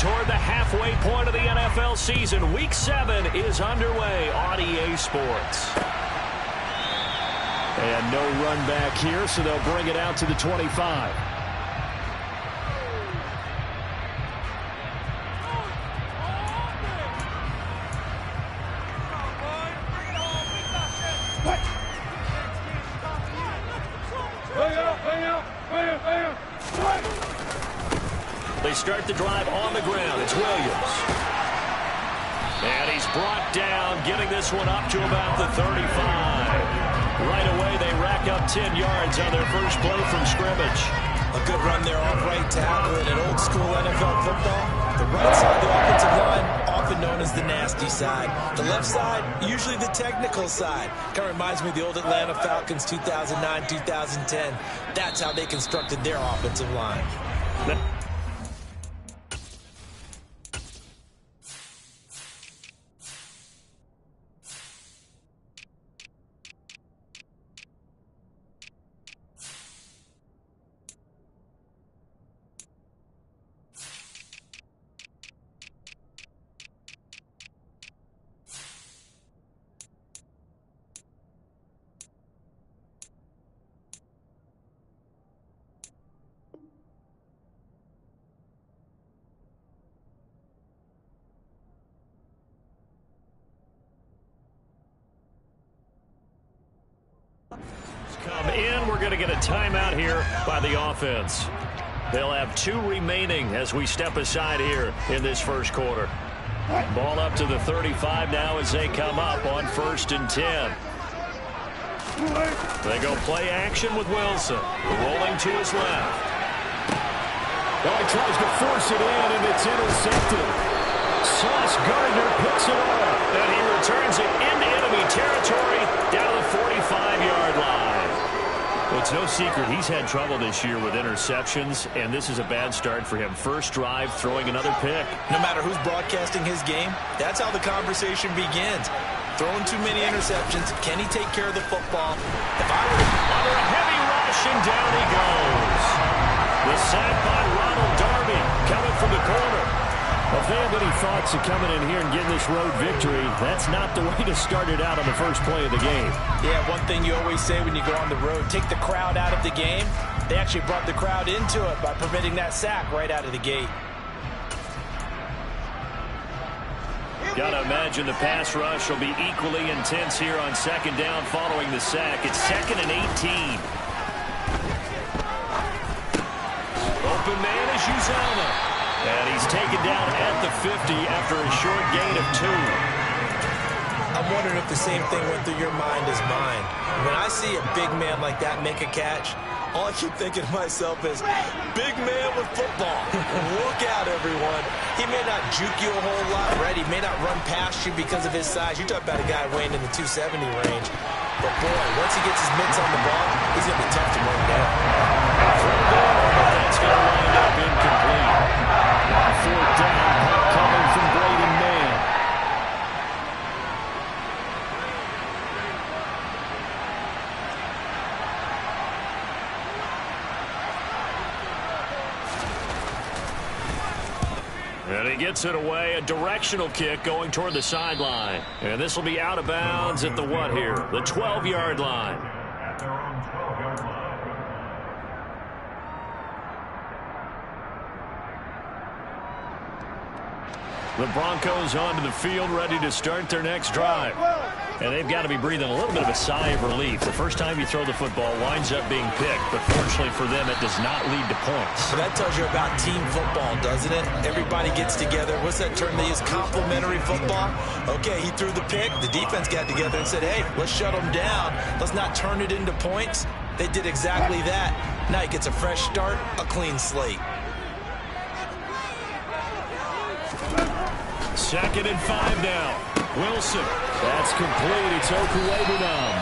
toward the halfway point of the NFL season. Week 7 is underway on EA Sports. And no run back here, so they'll bring it out to the 25. They start the drive on the ground. It's Williams. And he's brought down, getting this one up to about the 35. Right away, they rack up 10 yards on their first play from scrimmage. A good run there off right tackle in an old school NFL football. The right side of the offensive line, often known as the nasty side. The left side, usually the technical side. Kind of reminds me of the old Atlanta Falcons 2009, 2010. That's how they constructed their offensive line. Come in. We're going to get a timeout here by the offense. They'll have 2 remaining as we step aside here in this first quarter. Ball up to the 35 now as they come up on 1st and 10. They go play action with Wilson. Rolling to his left. Oh, he tries to force it in, and it's intercepted. Sauce Gardner picks it up. And he returns it into enemy territory down to the 45-yard line. Well, it's no secret he's had trouble this year with interceptions, and this is a bad start for him. First drive, throwing another pick. No matter who's broadcasting his game, that's how the conversation begins. Throwing too many interceptions. Can he take care of the football? If I were under a heavy rush, and down he goes. The sack by Ronald Darby coming from the corner. Well, if they have any thoughts of coming in here and getting this road victory, that's not the way to start it out on the first play of the game. Yeah, one thing you always say when you go on the road, take the crowd out of the game. They actually brought the crowd into it by permitting that sack right out of the gate. Got to imagine the pass rush will be equally intense here on 2nd down following the sack. It's 2nd and 18. Open man is Uzomah. And he's taken down at the 50 after a short gain of 2. I'm wondering if the same thing went through your mind as mine. When I see a big man like that make a catch, all I keep thinking to myself is, big man with football. Look out, everyone. He may not juke you a whole lot, right? He may not run past you because of his size. You talk about a guy weighing in the 270 range. But, boy, once he gets his mitts on the ball, he's going to be tough to run down. That's going to wind up incomplete. 4th down, coming from Braden Mann. And he gets it away, a directional kick going toward the sideline. And this will be out of bounds at the what here? The 12-yard line. The Broncos onto the field, ready to start their next drive. And they've got to be breathing a little bit of a sigh of relief. The first time you throw the football winds up being picked, but fortunately for them, it does not lead to points. So that tells you about team football, doesn't it? Everybody gets together. What's that term they use? Complementary football? Okay, he threw the pick. The defense got together and said, hey, let's shut them down. Let's not turn it into points. They did exactly that. Now he gets a fresh start, a clean slate. 2nd and 5 now. Wilson. That's complete. It's Okuwebunam.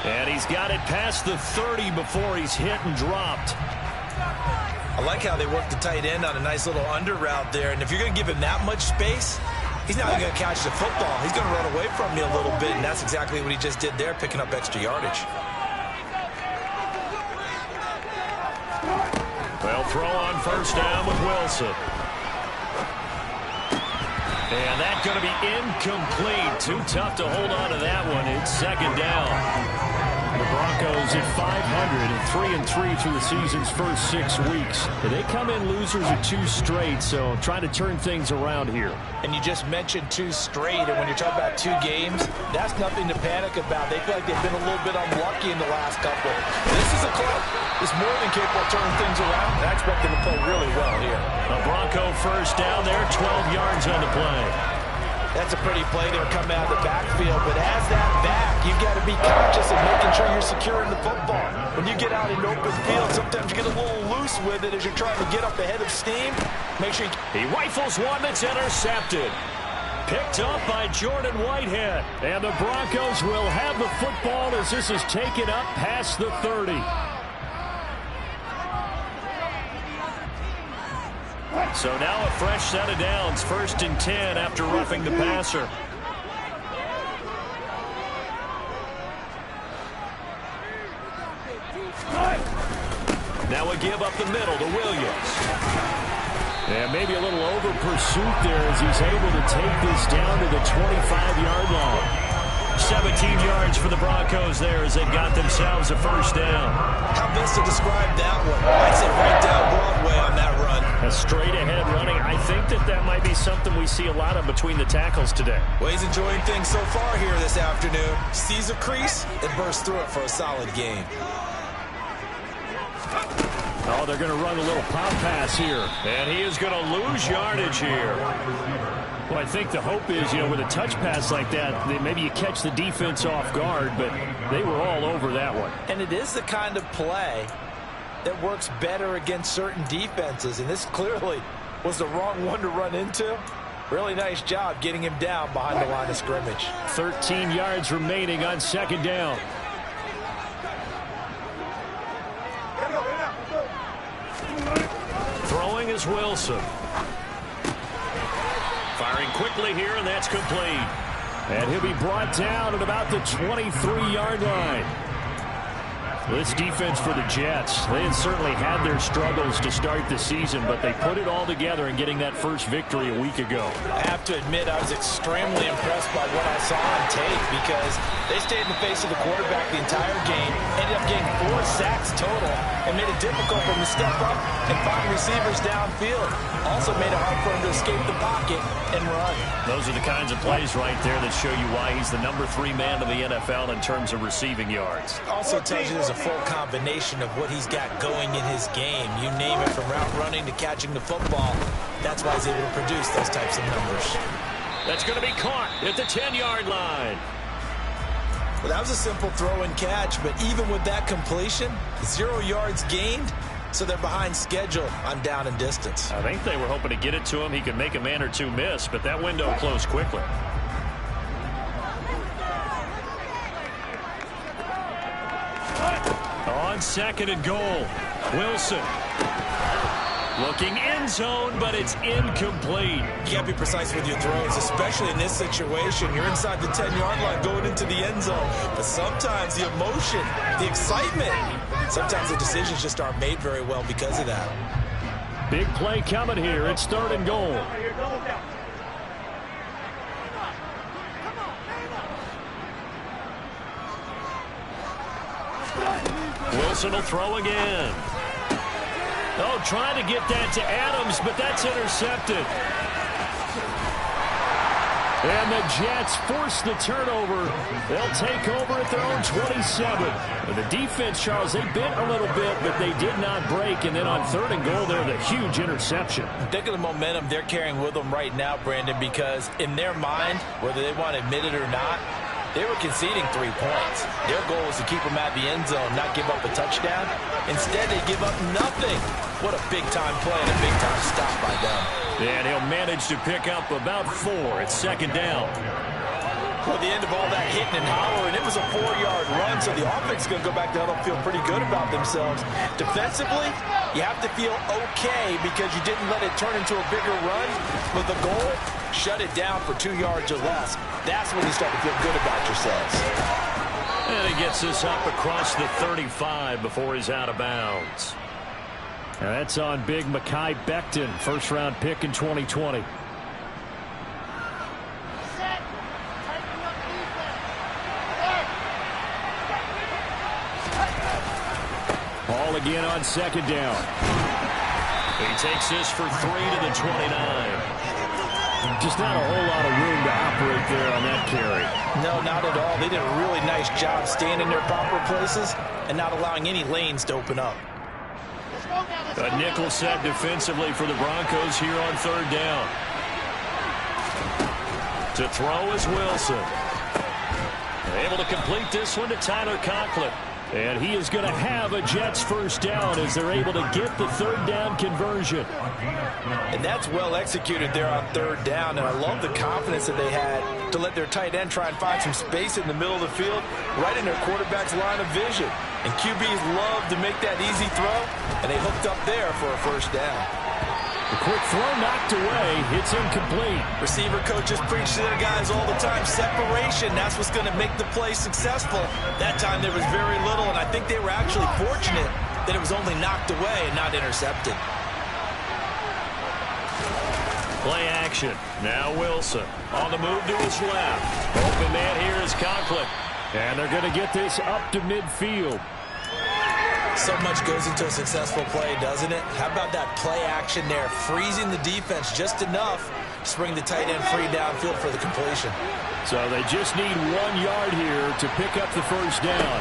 And he's got it past the 30 before he's hit and dropped. I like how they work the tight end on a nice little under route there. And if you're going to give him that much space, he's not going to catch the football. He's going to run away from you a little bit, and that's exactly what he just did there, picking up extra yardage. They'll throw on 1st down with Wilson. And that's going to be incomplete. Too tough to hold on to that one. It's second down. The Broncos at 500 and 3-3 through the season's first 6 weeks. They come in losers of 2 straight, so trying to turn things around here. And you just mentioned 2 straight, and when you're talking about 2 games, that's nothing to panic about. They feel like they've been a little bit unlucky in the last couple. This is a club that's more than capable of turning things around, and I expect them to play really well here. A Bronco first down there, 12 yards on the play. That's a pretty play there coming out of the backfield, but as that back, you've got to be conscious of making sure you're securing the football. When you get out in open field, sometimes you get a little loose with it as you're trying to get up ahead of steam. Make sure he rifles one that's intercepted. Picked up by Jordan Whitehead. And the Broncos will have the football as this is taken up past the 30. So now a fresh set of downs, 1st and 10 after roughing the passer. Now a give up the middle to Williams. And maybe a little over pursuit there as he's able to take this down to the 25-yard line. 17 yards for the Broncos there as they've got themselves a first down. How best to describe that one? I'd say right down Broadway on that run. A straight-ahead running. I think that might be something we see a lot of between the tackles today. Well, he's enjoying things so far here this afternoon. Sees a crease and bursts through it for a solid gain. Oh, they're going to run a little pop pass here. And he is going to lose yardage here. Well, I think the hope is, with a touch pass like that, maybe you catch the defense off guard, but they were all over that one. And it is the kind of play that works better against certain defenses, and this clearly was the wrong one to run into. Really nice job getting him down behind the line of scrimmage. 13 yards remaining on second down. Throwing is Wilson. Firing quickly here, and that's complete. And he'll be brought down at about the 23-yard line. This defense for the Jets, they had certainly had their struggles to start the season, but they put it all together in getting that first victory a week ago. I have to admit, I was extremely impressed by what I saw on tape because they stayed in the face of the quarterback the entire game, ended up getting 4 sacks total, and made it difficult for him to step up and find receivers downfield. Also made it hard for him to escape the pocket and run. Those are the kinds of plays right there that show you why he's the number 3 man of the NFL in terms of receiving yards. Also tells you there's a full combination of what he's got going in his game. You name it, from route running to catching the football. That's why he's able to produce those types of numbers. That's going to be caught at the 10-yard line. Well, that was a simple throw and catch, but even with that completion, 0 yards gained, so they're behind schedule on down and distance. I think they were hoping to get it to him. He could make a man or two miss, but that window closed quickly. On second and goal, Wilson. Looking end zone, but it's incomplete. You can't be precise with your throws, especially in this situation. You're inside the 10-yard line going into the end zone. But sometimes the emotion, the excitement, sometimes the decisions just aren't made very well because of that. Big play coming here. It's third and goal. Wilson will throw again. Oh, trying to get that to Adams, but that's intercepted. And the Jets force the turnover. They'll take over at their own 27. And the defense, Charles, they bit a little bit, but they did not break. And then on third and goal, they're the huge interception. Think of the momentum they're carrying with them right now, Brandon, because in their mind, whether they want to admit it or not, they were conceding 3 points. Their goal was to keep them at the end zone, not give up a touchdown. Instead, they give up nothing. What a big-time play and a big-time stop by them. And he'll manage to pick up about 4. It's second down. Well, the end of all that hitting and hollering, it was a 4-yard run, so the offense is going to go back down and feel pretty good about themselves. Defensively, you have to feel okay because you didn't let it turn into a bigger run with the goal. Shut it down for 2 yards or less. That's when you start to feel good about yourselves. And he gets this up across the 35 before he's out of bounds. And that's on big Mekhi Becton, first-round pick in 2020. Ball again on second down. He takes this for 3 to the 29. Just not a whole lot of room to operate there on that carry. No, not at all. They did a really nice job staying in their proper places and not allowing any lanes to open up. A nickel set defensively for the Broncos here on third down. To throw is Wilson. Able to complete this one to Tyler Conklin. And he is going to have a Jets first down as they're able to get the third down conversion. And that's well executed there on third down. And I love the confidence that they had to let their tight end try and find some space in the middle of the field, right in their quarterback's line of vision. And QBs love to make that easy throw, and they hooked up there for a first down. The quick throw knocked away. It's incomplete. Receiver coaches preach to their guys all the time. Separation, that's what's going to make the play successful. That time there was very little, and I think they were actually fortunate that it was only knocked away and not intercepted. Play action. Now Wilson on the move to his left. Open man here is Conklin. And they're going to get this up to midfield. So much goes into a successful play, doesn't it? How about that play action there, freezing the defense just enough to bring the tight end free downfield for the completion. So they just need 1 yard here to pick up the first down.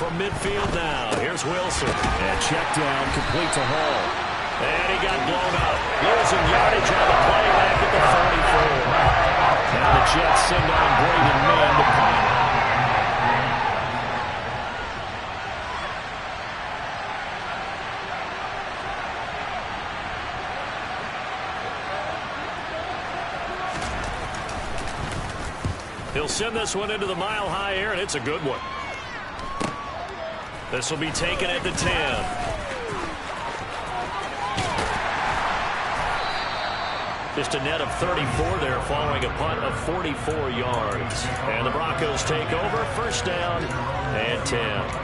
From midfield now, here's Wilson. And check down, complete to Hall. And he got blown up. Losing yardage on the play back at the 44. Now the Jets send on Braden Mann to punt. He'll send this one into the mile-high air, and it's a good one. This will be taken at the 10. Just a net of 34 there following a punt of 44 yards. And the Broncos take over, first down and 10.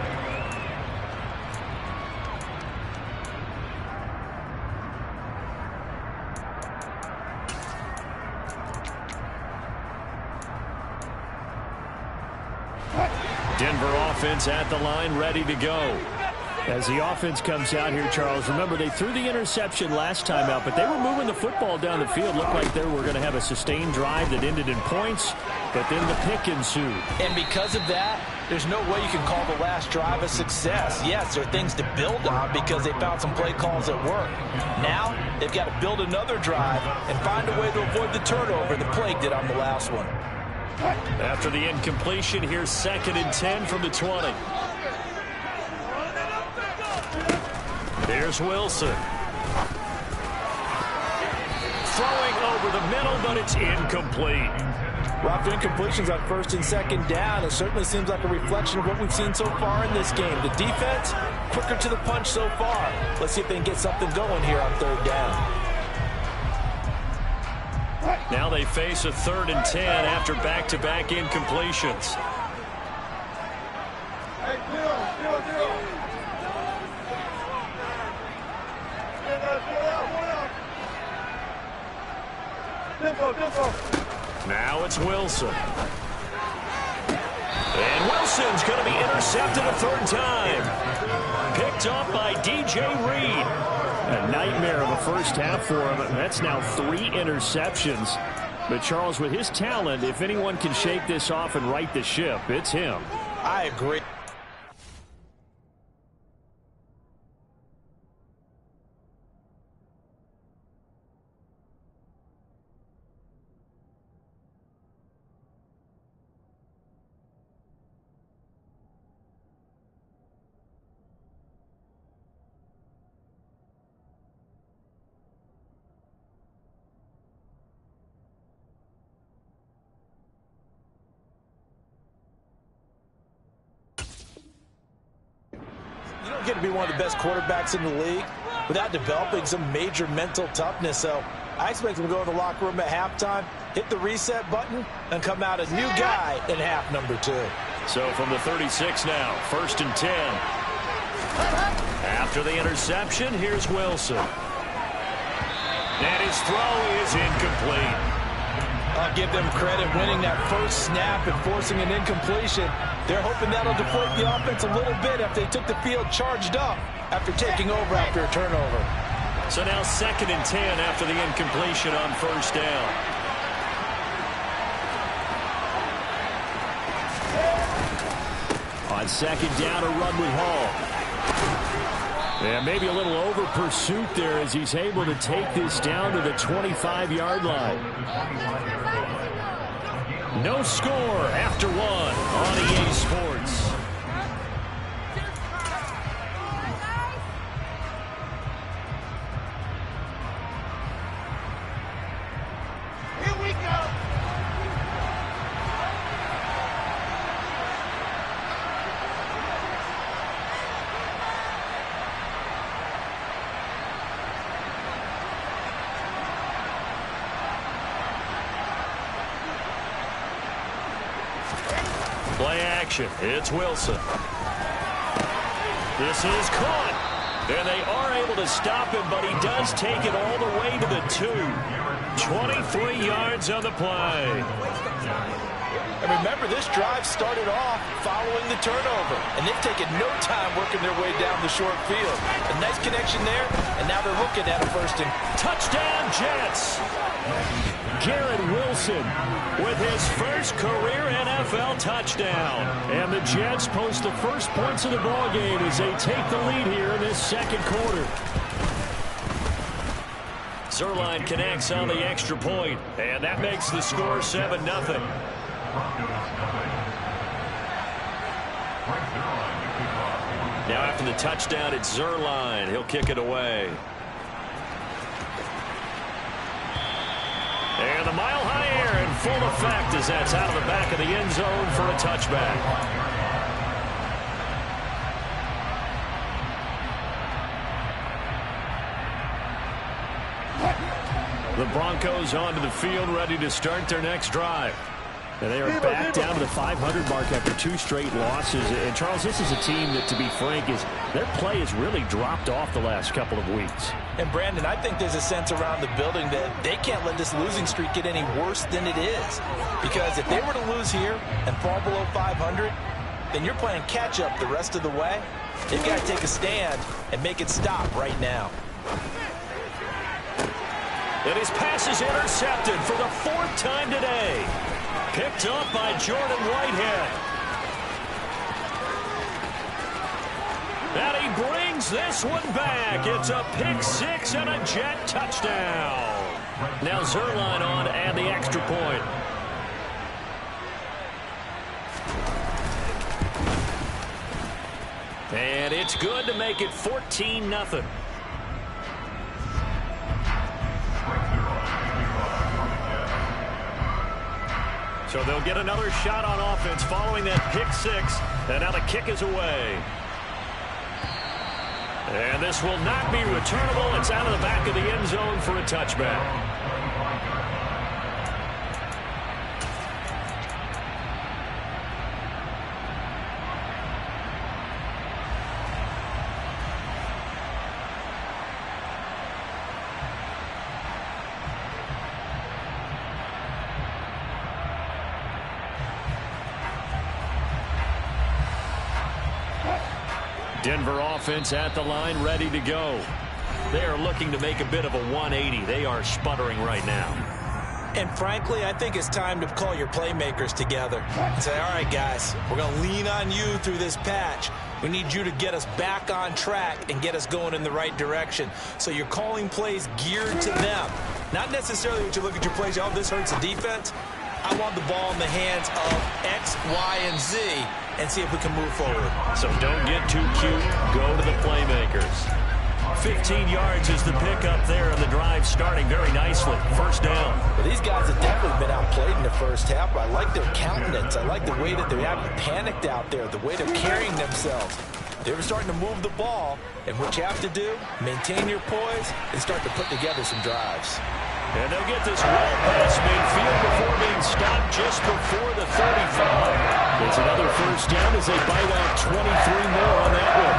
Denver offense at the line, ready to go. As the offense comes out here, Charles, remember they threw the interception last time out, but they were moving the football down the field. Looked like they were going to have a sustained drive that ended in points, but then the pick ensued. And because of that, there's no way you can call the last drive a success. Yes, there are things to build on because they found some play calls that work. Now, they've got to build another drive and find a way to avoid the turnover the Plague did on the last one. After the incompletion, here's 2nd and 10 from the 20. Here's Wilson. Throwing over the middle, but it's incomplete. Rough incompletions on 1st and 2nd down. It certainly seems like a reflection of what we've seen so far in this game. The defense, quicker to the punch so far. Let's see if they can get something going here on 3rd down. Now they face a 3rd and 10 after back-to-back incompletions. Now it's Wilson. And Wilson's going to be intercepted a 3rd time. Picked up by DJ Reed. A nightmare of a first half for him. That's now 3 interceptions. But Charles, with his talent, if anyone can shake this off and right the ship, it's him. I agree. Get to be one of the best quarterbacks in the league without developing some major mental toughness. So I expect him to go in the locker room at halftime, hit the reset button, and come out a new guy in half number 2. So from the 36 now, 1st and 10. After the interception, here's Wilson. And his throw is incomplete. I'll give them credit winning that first snap and forcing an incompletion. They're hoping that'll deflate the offense a little bit if they took the field charged up after taking over after a turnover. So now 2nd and 10 after the incompletion on first down. On 2nd down, a run with Hall. And maybe a little over pursuit there as he's able to take this down to the 25-yard line. No score after 1 on EA Sports. Play action. It's Wilson. This is caught. And they are able to stop him, but he does take it all the way to the 2. 23 yards on the play. And remember, this drive started off following the turnover, and they've taken no time working their way down the short field. A nice connection there, and now they're looking at a first and... Touchdown, Jets! Garrett Wilson with his first career NFL touchdown. And the Jets post the first points of the ballgame as they take the lead here in this 2nd quarter. Zerline connects on the extra point, and that makes the score 7-0. Now after the touchdown, it's Zerline. He'll kick it away. And the mile-high air in full effect as that's out of the back of the end zone for a touchback. The Broncos onto the field, ready to start their next drive. And they are back down to the 500 mark after 2 straight losses. And, Charles, this is a team that, to be frank, their play has really dropped off the last couple of weeks. And, Brandon, I think there's a sense around the building that they can't let this losing streak get any worse than it is. Because if they were to lose here and fall below 500, then you're playing catch-up the rest of the way. They've got to take a stand and make it stop right now. And his pass is intercepted for the 4th time today. Picked up by Jordan Whitehead. And he brings this one back. It's a pick 6 and a Jet touchdown. Now Zerline on to add the extra point. And it's good to make it 14-0. So they'll get another shot on offense following that pick 6. And now the kick is away. And this will not be returnable. It's out of the back of the end zone for a touchback. Denver offense at the line, ready to go. They are looking to make a bit of a 180. They are sputtering right now. And frankly, I think it's time to call your playmakers together and say, all right, guys, we're going to lean on you through this patch. We need you to get us back on track and get us going in the right direction. So you're calling plays geared to them. Not necessarily when you look at your plays, oh, this hurts the defense. I want the ball in the hands of X, Y, and Z and see if we can move forward. So don't get too cute. Go to the playmakers. 15 yards is the pickup there, and the drive starting very nicely. First down. Well, these guys have definitely been outplayed in the first half, but I like their countenance. I like the way that they're having panicked out there, the way they're carrying themselves. They were starting to move the ball, and what you have to do, maintain your poise and start to put together some drives. And they'll get this well past midfield before being stopped just before the 35. It's another first down as they bite out 23 more on that one.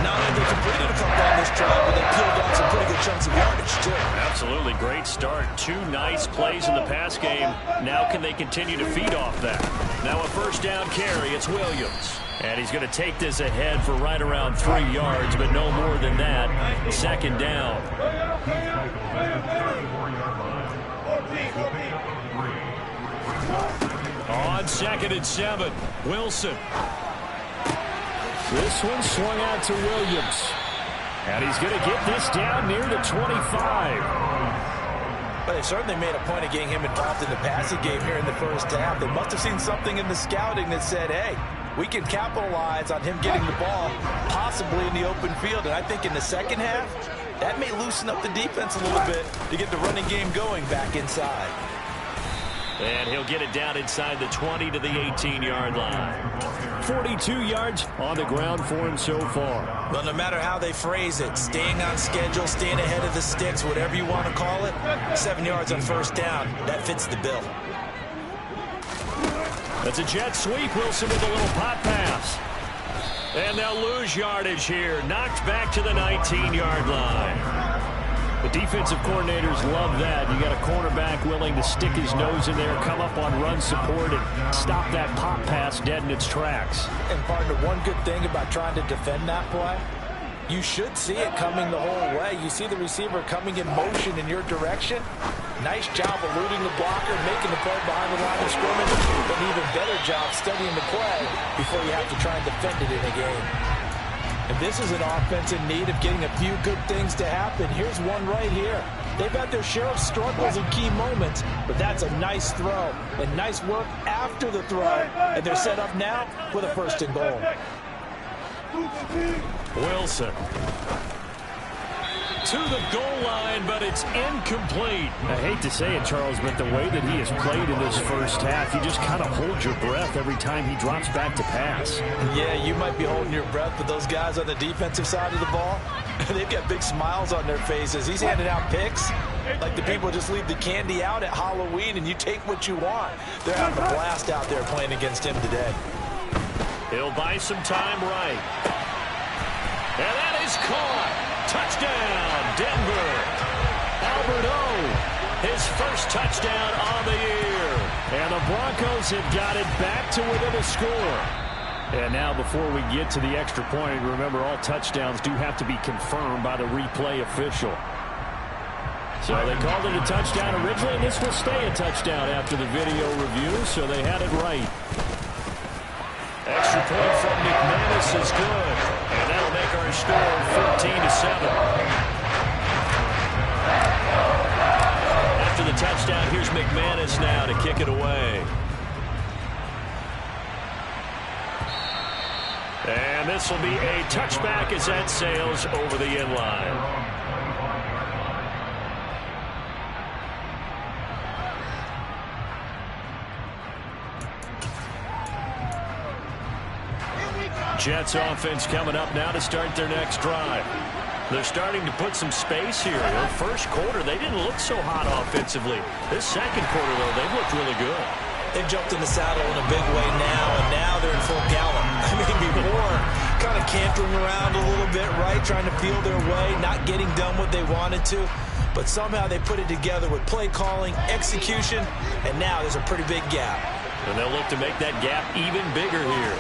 Not only they completed a couple on this drive, but they peeled off some pretty good chunks of yardage, too. Absolutely great start. 2 nice plays in the pass game. Now can they continue to feed off that? Now a first down carry. It's Williams. And he's going to take this ahead for right around 3 yards, but no more than that. Second down. On 2nd and 7, Wilson. This one swung out to Williams. And he's going to get this down near the 25. But they certainly made a point of getting him involved in the passing game here in the first half. They must have seen something in the scouting that said, hey, we can capitalize on him getting the ball, possibly in the open field. And I think in the second half, that may loosen up the defense a little bit to get the running game going back inside. And he'll get it down inside the 20 to the 18-yard line. 42 yards on the ground for him so far. Well, no matter how they phrase it, staying on schedule, staying ahead of the sticks, whatever you want to call it, 7 yards on first down, that fits the bill. That's a jet sweep. Wilson with a little pop pass. And they'll lose yardage here. Knocked back to the 19-yard line. The defensive coordinators love that. You got a cornerback willing to stick his nose in there, come up on run support, and stop that pop pass dead in its tracks. And partner, one good thing about trying to defend that play, you should see it coming the whole way. You see the receiver coming in motion in your direction. Nice job eluding the blocker, making the play behind the line of scrimmage. But an even better job studying the play before you have to try and defend it in a game. And this is an offense in need of getting a few good things to happen. Here's one right here. They've had their share of struggles in key moments, but that's a nice throw and nice work after the throw. And they're set up now with a 1st and goal. Wilson to the goal line, but it's incomplete. I hate to say it, Charles, but the way that he has played in this first half, you just kind of hold your breath every time he drops back to pass. Yeah, you might be holding your breath, but those guys on the defensive side of the ball, they've got big smiles on their faces. He's handing out picks like the people just leave the candy out at Halloween and you take what you want. They're having a blast out there playing against him today. He'll buy some time right. And that is caught. Touchdown, Denver. Albert O, his first touchdown on the year. And the Broncos have got it back to within a score. And now before we get to the extra point, remember all touchdowns do have to be confirmed by the replay official. So they called it a touchdown originally, and this will stay a touchdown after the video review, so they had it right. Extra point from McManus is good. And that'll make our score 14-7. After the touchdown, here's McManus now to kick it away. And this will be a touchback as that sails over the end line. Jets offense coming up now to start their next drive. They're starting to put some space here. The first quarter, they didn't look so hot offensively. This second quarter, though, they've looked really good. They've jumped in the saddle in a big way now, and now they're in full gallop. I mean, before, kind of cantering around a little bit, right, trying to feel their way, not getting done what they wanted to. But somehow they put it together with play calling, execution, and now there's a pretty big gap. And they'll look to make that gap even bigger here.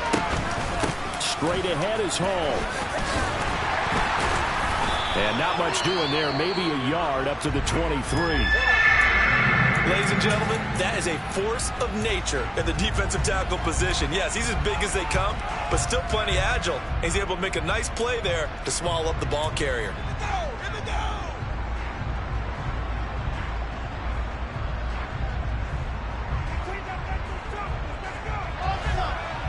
Straight ahead is Hall. And not much doing there. Maybe a yard up to the 23. Ladies and gentlemen, that is a force of nature in the defensive tackle position. Yes, he's as big as they come, but still plenty agile. He's able to make a nice play there to swallow up the ball carrier.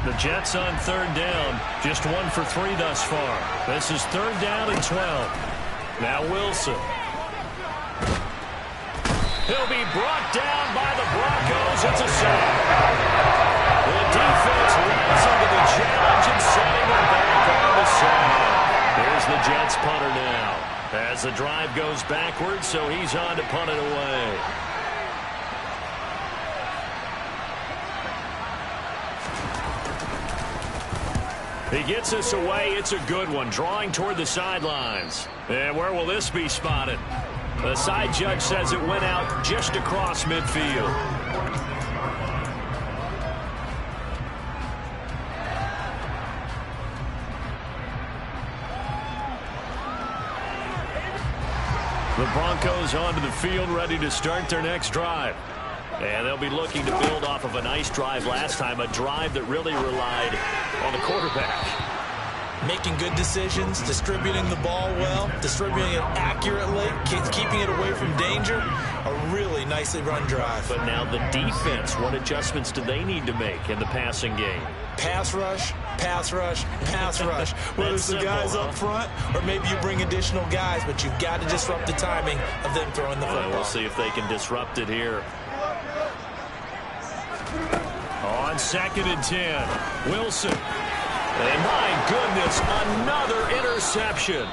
The Jets on 3rd down. Just 1 for 3 thus far. This is 3rd down and 12. Now Wilson. He'll be brought down by the Broncos. It's a sack. The defense rising to the challenge and setting them back on the sack. Here's the Jets punter now. As the drive goes backwards, so he's on to punt it away. He gets us away. It's a good one. Drawing toward the sidelines. And where will this be spotted? The side judge says it went out just across midfield. The Broncos onto the field, ready to start their next drive. And they'll be looking to build off of a nice drive last time, a drive that really relied on the quarterback. Making good decisions, distributing the ball well, distributing it accurately, keeping it away from danger. A really nicely run drive. But now the defense, what adjustments do they need to make in the passing game? Pass rush, pass rush, pass rush. Whether it's the guys up front or maybe you bring additional guys, but you've got to disrupt the timing of them throwing the football. We'll see if they can disrupt it here. On 2nd and 10, Wilson. And my goodness, another interception.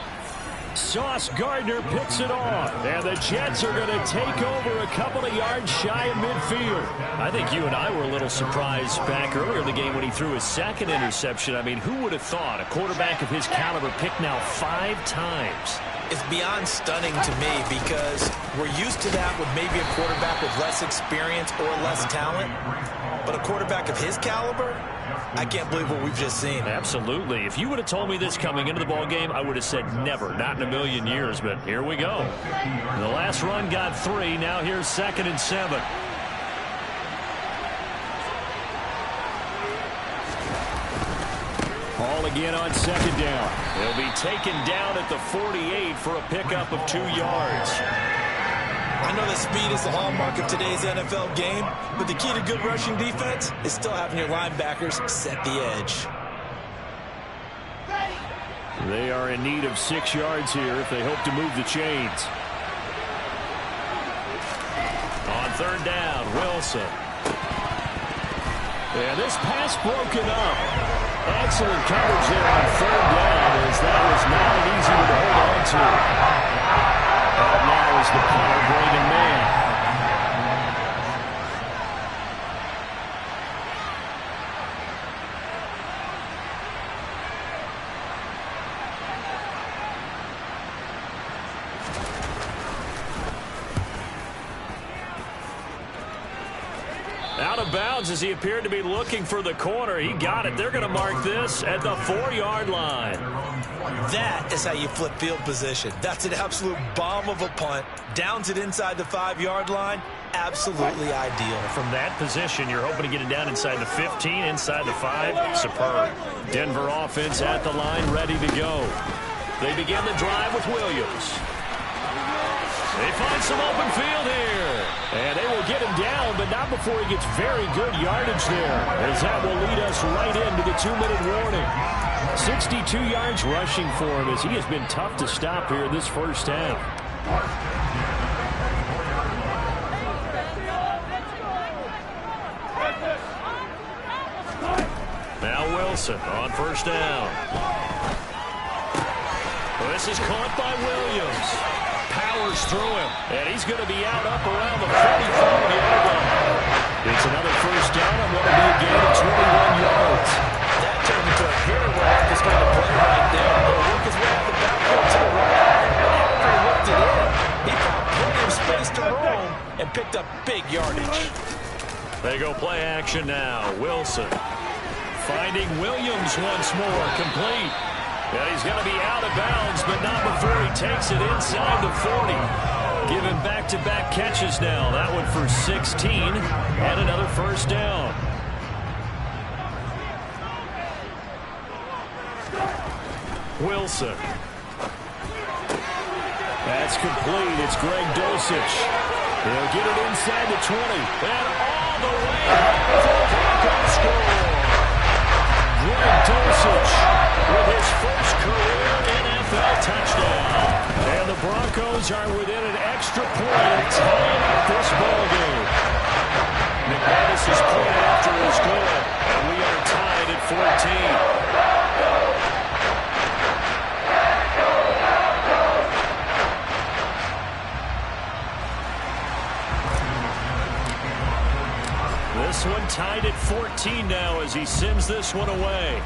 Sauce Gardner picks it off. And the Jets are going to take over a couple of yards shy of midfield. I think you and I were a little surprised back earlier in the game when he threw his 2nd interception. I mean, who would have thought a quarterback of his caliber picked now 5 times? It's beyond stunning to me because we're used to that with maybe a quarterback with less experience or less talent. But a quarterback of his caliber, I can't believe what we've just seen. Absolutely. If you would have told me this coming into the ball game, I would have said never, not in a million years. But here we go. The last run got 3. Now here's 2nd and 7. Ball again on 2nd down. He'll be taken down at the 48 for a pickup of 2 yards. I know that speed is the hallmark of today's NFL game, but the key to good rushing defense is still having your linebackers set the edge. They are in need of 6 yards here if they hope to move the chains. On 3rd down, Wilson. And this pass broken up. Excellent coverage there on 3rd down, as that was not an easy one to hold on to. And now is the punter bringing man. Out of bounds as he appeared to be looking for the corner. He got it. They're going to mark this at the 4-yard line. That is how you flip field position. That's an absolute bomb of a punt. Downs it inside the 5-yard line. Absolutely ideal. From that position, you're hoping to get it down inside the 15, inside the 5. Superb. Denver offense at the line, ready to go. They begin the drive with Williams. They find some open field here. And they will get him down, but not before he gets very good yardage there, as that will lead us right into the 2-minute warning. 62 yards rushing for him, as he has been tough to stop here this first half. Now Wilson on 1st down. This is caught by Williams. Powers through him, and he's going to be out up around the 45-yard line. It's another 1st down on what will be a gain of 21 yards. That turned into a very well-focused kind of play right there. He'll work his way out the backfield to the right. After he whipped it in, he found plenty of space to roam and picked up big yardage. They go play action now. Wilson finding Williams once more, complete. And he's going to be out of bounds, but not before he takes it inside the 40. Given back-to-back catches now. That one for 16 and another 1st down. Wilson. That's complete. It's Greg Dulcich. He'll get it inside the 20. And all the way for the Broncos score. Greg Dulcich with his first career NFL touchdown. And the Broncos are within an extra point of tying up this ballgame. McManus's point after is good, and we are tied at 14. This one tied at 14 now as he sends this one away.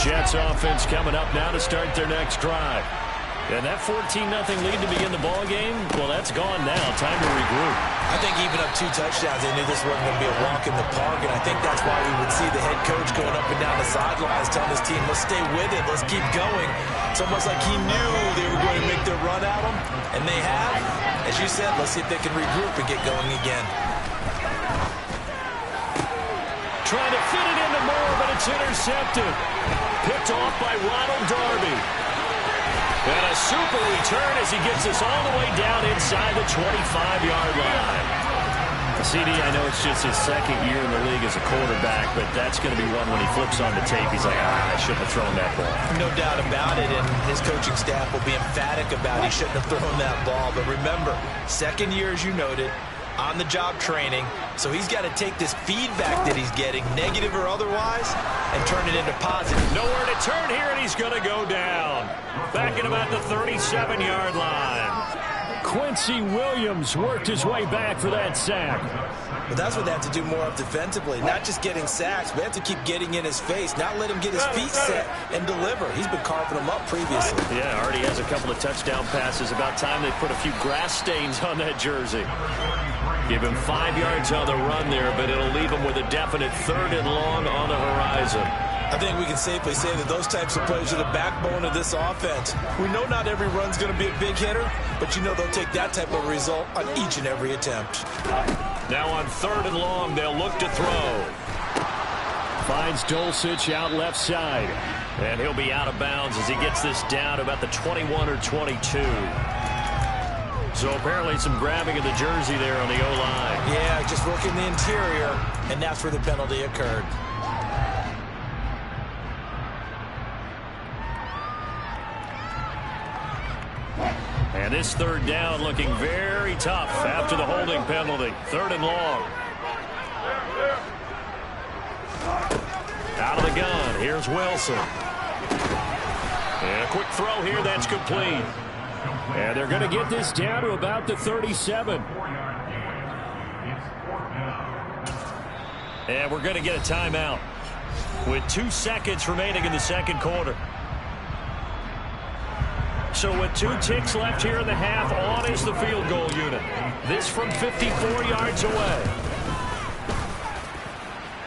Jets offense coming up now to start their next drive. And that 14-0 lead to begin the ball game, well, that's gone now. Time to regroup. I think even up 2 touchdowns, they knew this wasn't going to be a walk in the park, and I think that's why we would see the head coach going up and down the sidelines telling his team, let's stay with it, let's keep going. It's almost like he knew they were going to make their run at him, and they have. As you said, let's see if they can regroup and get going again. Trying to fit it into Moore, but it's intercepted. Picked off by Ronald Darby. And a super return as he gets us all the way down inside the 25-yard line. CD, I know it's just his second year in the league as a quarterback, but that's going to be one when he flips on the tape. He's like, I shouldn't have thrown that ball. No doubt about it, and his coaching staff will be emphatic about he shouldn't have thrown that ball. But remember, second year, as you noted, on-the-job training, so he's got to take this feedback that he's getting, negative or otherwise, and turn it into positive. Nowhere to turn here, and he's going to go down. Back at about the 37-yard line. Quincy Williams worked his way back for that sack. But that's what they have to do more of defensively, not just getting sacks. We have to keep getting in his face, not let him get his feet set and deliver. He's been carving them up previously. Yeah, already has a couple of touchdown passes. About time they put a few grass stains on that jersey. Give him 5 yards on the run there, but it'll leave him with a definite 3rd and long on the horizon. I think we can safely say that those types of plays are the backbone of this offense. We know not every run's going to be a big hitter, but you know they'll take that type of result on each and every attempt. Now on 3rd and long, they'll look to throw. Finds Dulcich out left side. And he'll be out of bounds as he gets this down to about the 21 or 22. So apparently some grabbing of the jersey there on the O-line. Yeah, just working the interior, and that's where the penalty occurred. And this 3rd down looking very tough after the holding penalty. 3rd and long. Out of the gun. Here's Wilson. And a quick throw here that's complete. And they're going to get this down to about the 37. And we're going to get a timeout with 2 seconds remaining in the second quarter. So with 2 ticks left here in the half, on is the field goal unit. This from 54 yards away.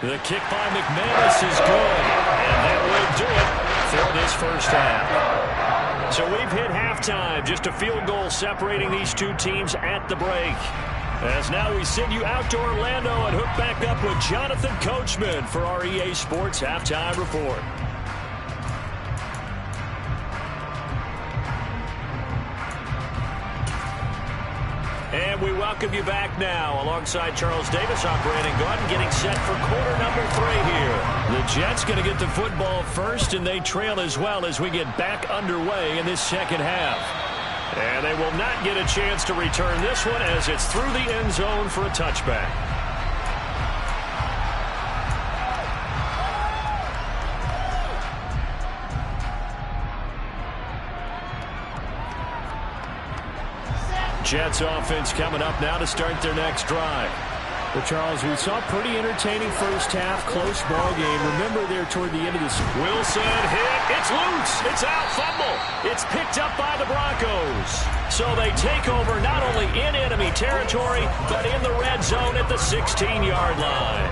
The kick by McManus is good. And that will do it for this first half. So we've hit halftime. Just a field goal separating these 2 teams at the break. As now we send you out to Orlando and hook back up with Jonathan Coachman for our EA Sports Halftime Report. And we welcome you back now alongside Charles Davis, I'm Brandon Gaudin, getting set for quarter number 3 here. The Jets going to get the football first, and they trail as well as we get back underway in this second half. And they will not get a chance to return this one as it's through the end zone for a touchback. Jets offense coming up now to start their next drive. Well, Charles, we saw a pretty entertaining first half, close ball game. Remember there toward the end of this. Wilson hit. It's loose. It's out. Fumble. It's picked up by the Broncos. So they take over not only in enemy territory, but in the red zone at the 16-yard line.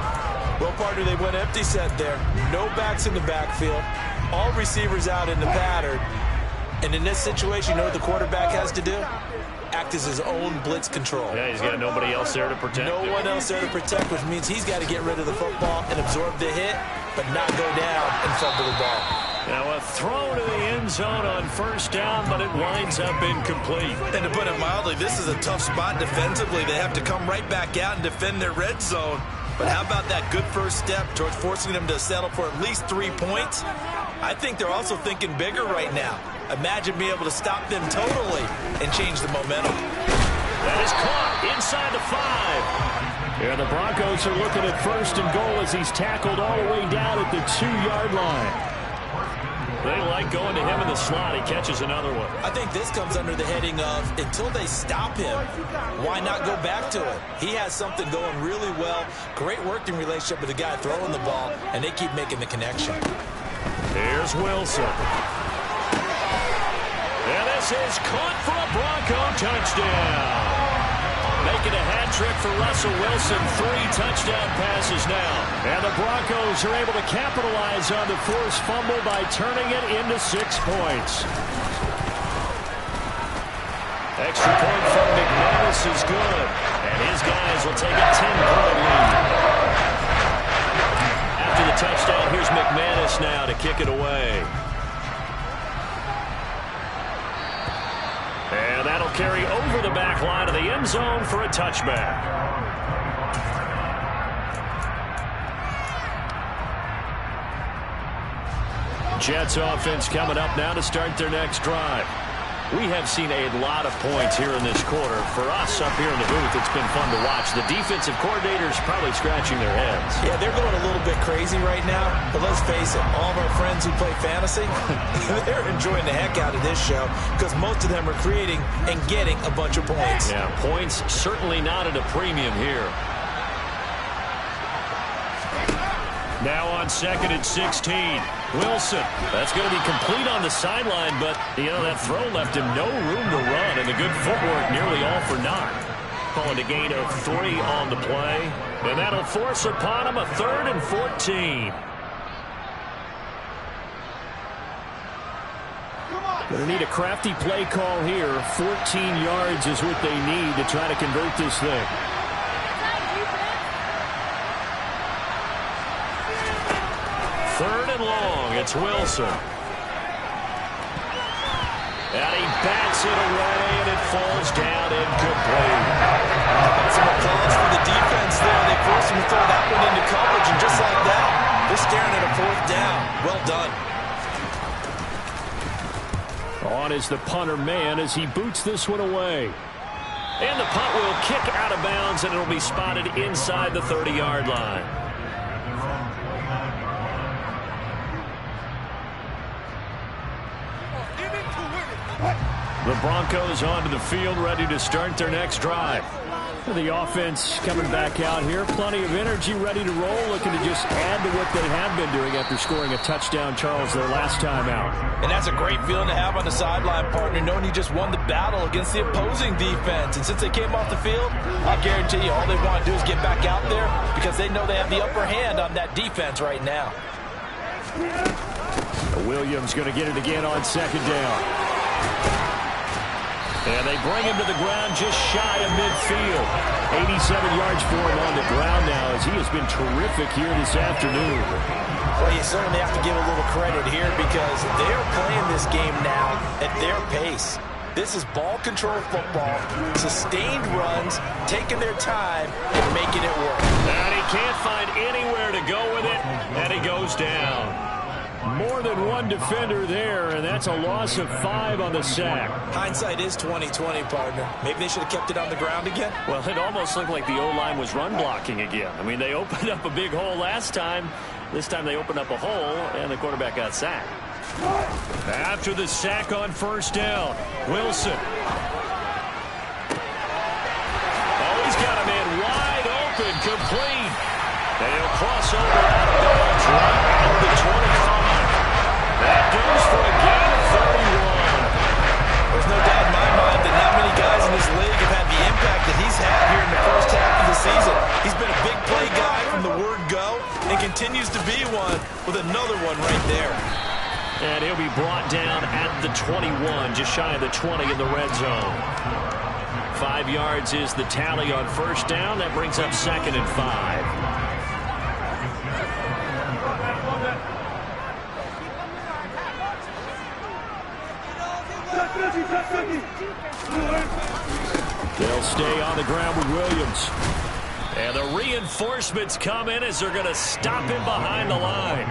Well, partner, they went empty set there. No backs in the backfield. All receivers out in the pattern. And in this situation, you know what the quarterback has to do? Act as his own blitz control. Yeah, he's got nobody else there to protect him. No one else there to protect, which means he's got to get rid of the football and absorb the hit, but not go down and fumble the ball. Now a throw to the end zone on first down, but it winds up incomplete. And to put it mildly, this is a tough spot defensively. They have to come right back out and defend their red zone. But how about that good first step towards forcing them to settle for at least 3 points? I think they're also thinking bigger right now. Imagine being able to stop them totally and change the momentum. That is caught inside the 5. Yeah, the Broncos are looking at first and goal as he's tackled all the way down at the 2-yard line. They like going to him in the slot. He catches another one. I think this comes under the heading of, until they stop him, why not go back to it? He has something going really well. Great working relationship with the guy throwing the ball, and they keep making the connection. Here's Wilson. And this is caught for a Bronco touchdown. Making a hat trick for Russell Wilson. 3 touchdown passes now. And the Broncos are able to capitalize on the forced fumble by turning it into 6 points. Extra point from McManus is good. And his guys will take a 10-point lead. After the touchdown, here's McManus now to kick it away. And that'll carry over the back line of the end zone for a touchback. Jets offense coming up now to start their next drive. We have seen a lot of points here in this quarter. For us up here in the booth, it's been fun to watch. The defensive coordinators probably scratching their heads. Yeah, they're going a little bit crazy right now. But let's face it, all of our friends who play fantasy, they're enjoying the heck out of this show because most of them are creating and getting a bunch of points. Yeah, points certainly not at a premium here. Now on 2nd and 16. Wilson. That's going to be complete on the sideline, but, that throw left him no room to run, and the good footwork nearly all for naught. Calling a gain of 3 on the play, and that'll force upon him a 3rd and 14. Going to need a crafty play call here. 14 yards is what they need to try to convert this thing. Third and long, it's Wilson. And he bats it away, and it falls down incomplete. Some applause for the defense there. They forced him to throw that one into coverage, and just like that, they're staring at a 4th down. Well done. On is the punter man as he boots this one away. And the punt will kick out of bounds, and it'll be spotted inside the 30-yard line. The Broncos onto the field, ready to start their next drive. The offense coming back out here. Plenty of energy, ready to roll, looking to just add to what they have been doing after scoring a touchdown, Charles, their last time out. And that's a great feeling to have on the sideline, partner, knowing you just won the battle against the opposing defense. And since they came off the field, I'll guarantee you all they want to do is get back out there because they know they have the upper hand on that defense right now. Williams going to get it again on 2nd down. And they bring him to the ground just shy of midfield. 87 yards for him on the ground now as he has been terrific here this afternoon. Well, you certainly have to give a little credit here because they're playing this game now at their pace. This is ball control football, sustained runs, taking their time and making it work. And he can't find anywhere to go with it, and he goes down. More than one defender there, and that's a loss of 5 on the sack. Hindsight is 20/20, partner. Maybe they should have kept it on the ground again. Well, it almost looked like the O-line was run blocking again. I mean, they opened up a big hole last time. This time they opened up a hole, and the quarterback got sacked. After the sack on 1st down, Wilson. Oh, he's got a man wide open, complete. They'll cross over out of bounds right at the 25. That goes for a gain of 31. There's no doubt in my mind that not many guys in this league have had the impact that he's had here in the first half of the season. He's been a big play guy from the word go and continues to be one with another one right there. And he'll be brought down at the 21, just shy of the 20 in the red zone. 5 yards is the tally on 1st down. That brings up 2nd and 5. They'll stay on the ground with Williams. And the reinforcements come in as they're going to stop him behind the line.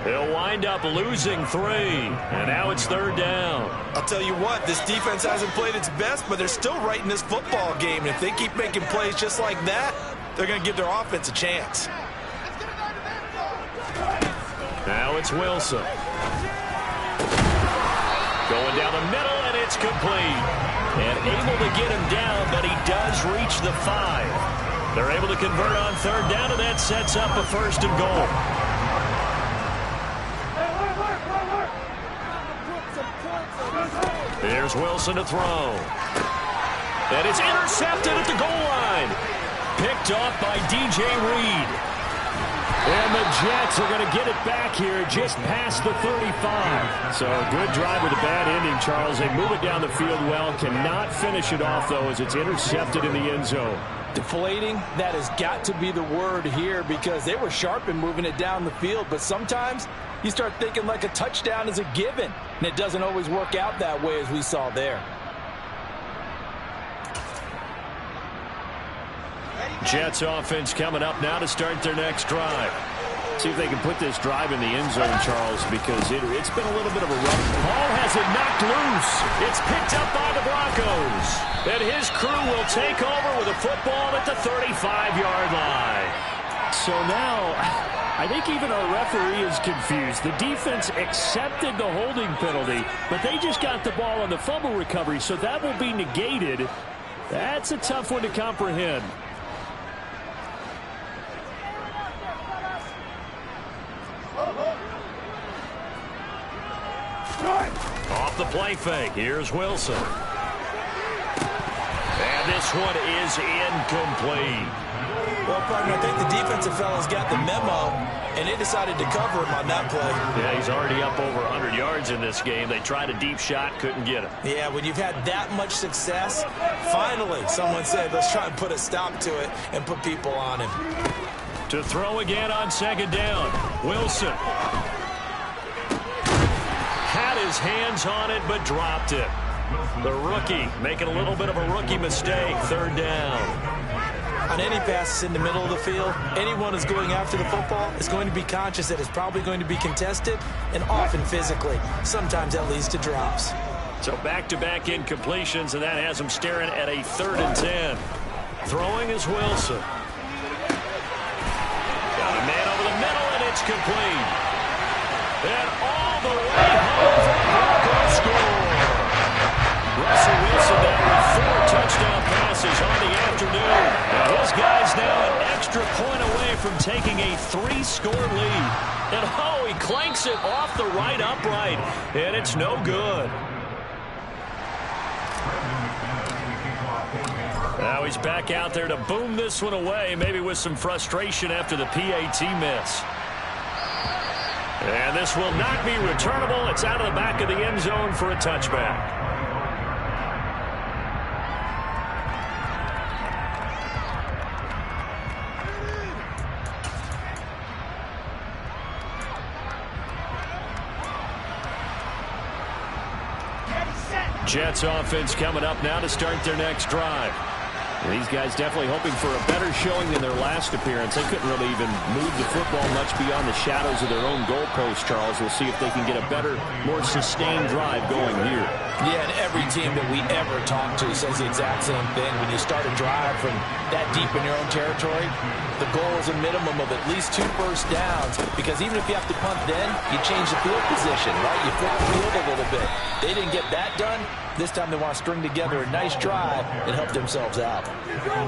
They'll wind up losing 3. And now it's 3rd down. I'll tell you what, this defense hasn't played its best, but they're still right in this football game. And if they keep making plays just like that, they're going to give their offense a chance. Now it's Wilson. Going down the middle, and it's complete. And able to get him down, but he does reach the 5. They're able to convert on 3rd down, and that sets up a 1st and goal. Here's Wilson to throw. And it's intercepted at the goal line. Picked off by DJ Reed. And the Jets are going to get it back here just past the 35. So a good drive with a bad ending, Charles. They move it down the field well. Cannot finish it off, though, as it's intercepted in the end zone. Deflating, that has got to be the word here because they were sharp in moving it down the field. But sometimes you start thinking like a touchdown is a given. And it doesn't always work out that way as we saw there. Jets offense coming up now to start their next drive. See if they can put this drive in the end zone, Charles, because it's been a little bit of a rough. Ball has it knocked loose. It's picked up by the Broncos. And his crew will take over with a football at the 35-yard line. So now, I think even our referee is confused. The defense accepted the holding penalty, but they just got the ball on the fumble recovery, so that will be negated. That's a tough one to comprehend. Off the play fake, here's Wilson. And this one is incomplete. Well, partner, I think the defensive fellas got the memo, and they decided to cover him on that play. Yeah, he's already up over 100 yards in this game. They tried a deep shot, couldn't get him. Yeah, when you've had that much success, finally someone said, let's try and put a stop to it and put people on him. To throw again on second down, Wilson. Had his hands on it, but dropped it. The rookie making a little bit of a rookie mistake, third down. On any passes in the middle of the field, anyone who's going after the football is going to be conscious that it's probably going to be contested and often physically. Sometimes that leads to drops. So back-to-back incompletions, and that has him staring at a 3rd and 10. Throwing is Wilson. Got a man over the middle, and it's complete. And all the way home for the Broncos score. Russell Wilson now with 4 touchdown passes on the afternoon. And his guy's now an extra point away from taking a 3-score lead. And oh, he clanks it off the right upright. And it's no good. Now he's back out there to boom this one away, maybe with some frustration after the PAT miss. And this will not be returnable. It's out of the back of the end zone for a touchback. Jets offense coming up now to start their next drive. These guys definitely hoping for a better showing than their last appearance. They couldn't really even move the football much beyond the shadows of their own goalpost, Charles. We'll see if they can get a better, more sustained drive going here. Yeah, and every team that we ever talk to says the exact same thing. When you start a drive from that deep in your own territory, the goal is a minimum of at least 2 first downs, because even if you have to punt then, you change the field position, right? You flip the field a little bit. They didn't get that done. This time they want to string together a nice drive and help themselves out.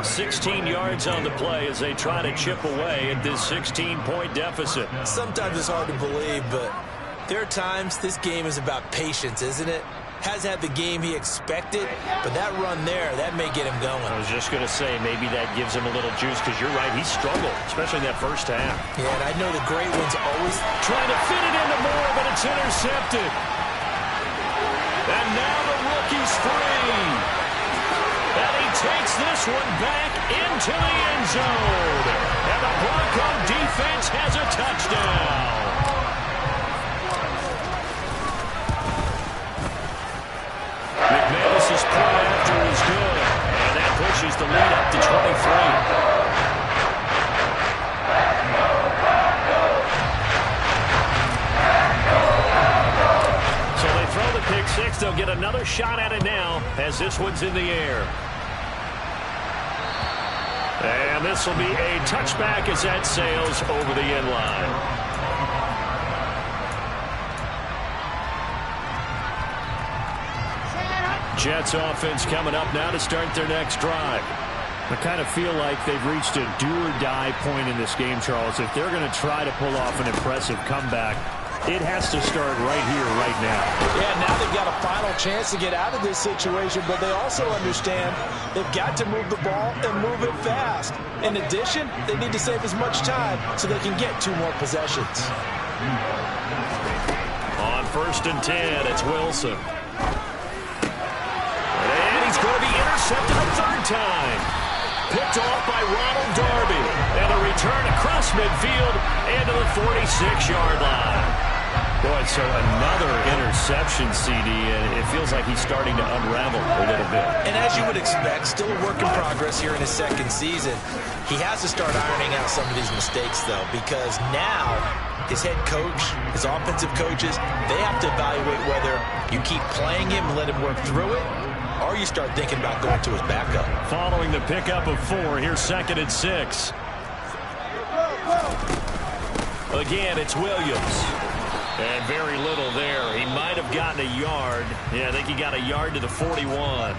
16 yards on the play as they try to chip away at this 16-point deficit. Sometimes it's hard to believe, but there are times this game is about patience, isn't it? Has had the game he expected, but that run there, that may get him going. I was just going to say, maybe that gives him a little juice, because you're right, he struggled, especially in that first half. Yeah, and I know the great ones always trying to fit it into Moore, but it's intercepted. And now the rookie's free. And he takes this one back into the end zone. And the Bronco defense has a touchdown. McManus's point after is good. And that pushes the lead up to 23. Throw the pick six. They'll get another shot at it now as this one's in the air. And this will be a touchback as that sails over the end line. Jets offense coming up now to start their next drive. I kind of feel like they've reached a do-or-die point in this game, Charles. If they're going to try to pull off an impressive comeback, It has to start right here, right now. Yeah, now they've got a final chance to get out of this situation, but they also understand they've got to move the ball and move it fast. In addition, they need to save as much time so they can get 2 more possessions. On 1st and 10, it's Wilson. And he's going to be intercepted a 3rd time. Picked off by Ronald Darby. And a return across midfield and to the 46-yard line. Boy, so another interception, CD, and it feels like he's starting to unravel a little bit. And as you would expect, still a work in progress here in his 2nd season. He has to start ironing out some of these mistakes, though, because now his head coach, his offensive coaches, they have to evaluate whether you keep playing him and let him work through it, or you start thinking about going to his backup. Following the pickup of 4, here's 2nd and 6. Again, it's Williams. And very little there. He might have gotten a yard. Yeah, I think he got a yard to the 41.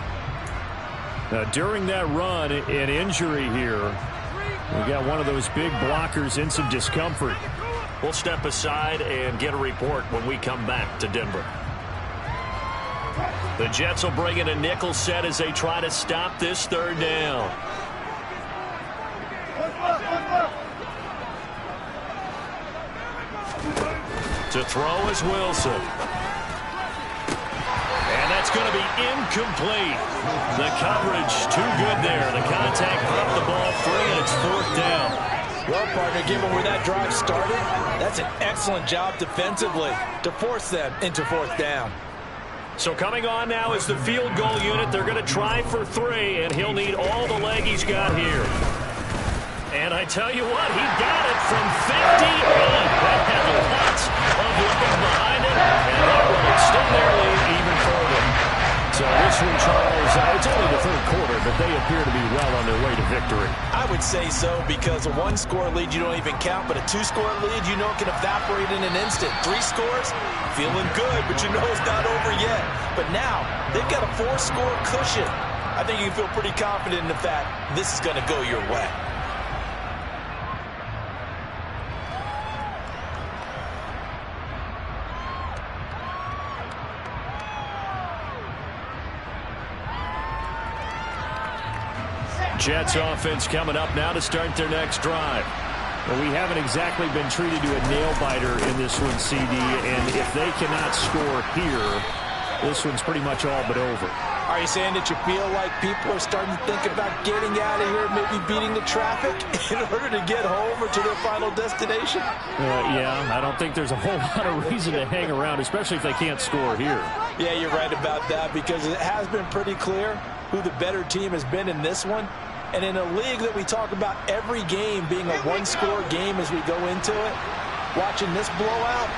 Now, during that run, an injury here. We got one of those big blockers in some discomfort. We'll step aside and get a report when we come back to Denver. The Jets will bring in a nickel set as they try to stop this 3rd down. To throw is Wilson. And that's going to be incomplete. The coverage too good there. The contact popped the ball free, and it's 4th down. Well, partner, given where that drive started, that's an excellent job defensively to force them into 4th down. So coming on now is the field goal unit. They're going to try for 3, and he'll need all the leg he's got here. And I tell you what, he got it from 58. That had lots of looking behind it, and that will extend their lead even further. So this one, Charles, it's only the 3rd quarter, but they appear to be well on their way to victory. I would say so, because a 1-score lead you don't even count, but a 2-score lead you know can evaporate in an instant. 3 scores, feeling good, but you know it's not over yet. But now, they've got a 4-score cushion. I think you can feel pretty confident in the fact this is going to go your way. Jets offense coming up now to start their next drive. Well, we haven't exactly been treated to a nail-biter in this one, CD, and if they cannot score here, this one's pretty much all but over. Are you saying that you feel like people are starting to think about getting out of here, maybe beating the traffic in order to get home or to their final destination? Yeah, I don't think there's a whole lot of reason to hang around, especially if they can't score here. Yeah, you're right about that, because it has been pretty clear who the better team has been in this one. And in a league that we talk about every game being a 1-score game as we go into it, watching this blowout,